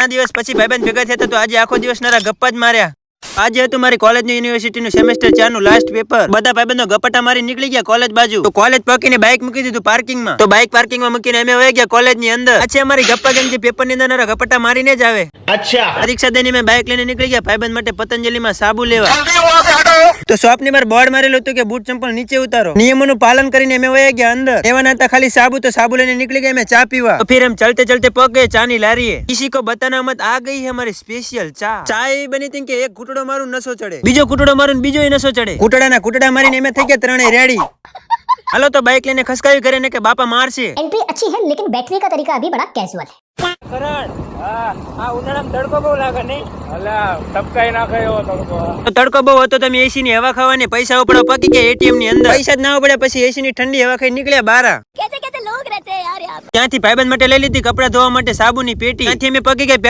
ઘણા દિવસ પછી ભાઈબંધ ભેગા થયા હતા તો આજે આખો દિવસ નારા ગપ્પા જ માર્યા. આજે હતું મારી કોલેજની યુનિવર્સિટીનું સેમેસ્ટર 4 નું લાસ્ટ પેપર. બધા ભાઈબંધો ગપ્પા મારી નીકળી ગયા કોલેજ બાજુ. તો કોલેજ પહોંચીને બાઇક મૂકી દીધું પાર્કિંગમાં. તો બાઇક પાર્કિંગમાં મૂકીને અમે વહી ગયા કોલેજની અંદર. આજે અમારી ગપ્પા ગેંગ જે પેપરની અંદર નારા ગપ્પા મારીને જ આવે. અચ્છા. પરીક્ષા દઈને મેં બાઇક લઈને નીકળી ગયા ભાઈબંધ માટે પતંજલિમાં સાબુ લેવા. તો શોપની બહાર બોર્ડ મારેલું હતું કે બૂટ ચંપલ નીચે ઉતારો. નિયમોનું પાલન કરીને અમે વહી ગયા અંદર. લેવાના હતા ખાલી સાબુ, તો સાબુ લઈને નીકળી ગયા અમે ચા પીવા. તો ફિર हम चलते चलते पहुंच गए चानी लारीए. किसी को बताना मत, आ गई है हमारी स्पेशल चा. चા એવી બની હતી કે એક ઘૂંટડો મારું નસો ચડે, બીજો ઘૂંટડો મારું બીજો નસો ચડે. ઘૂંટડાના ઘૂંટડા મારીને અમે થઈ ગયા ત્રણેય રેડી. હાલો તો બાઇક લઈને ખસકાવી કરે ને કે બાપા મારશે. एंट्री अच्छी है लेकिन बैठने का तरीका अभी बड़ा कैजुअल है. કરણ, આ ઉનાળામાં તડકો બહુ લાગે નહીં? અલા ટપકાઈ નાખે એવો તડકો. તો તડકો બહુ હતો, તમે એસી ની હવા ખાવાને પૈસા ઉપડો પકી ગયા એટીએમ ની અંદર. પૈસા જ ના ઉપડ્યા પછી એસી ની ઠંડી હવા ખાઈ નીકળ્યા બારા. कैसे कैसे लोग रहते हैं यार यहाँ. ત્યાંથી ભાઈબંધ માટે લઈ લીધી કપડા ધોવા માટે સાબુની પેટી. ત્યાંથી અમે પકી ગયા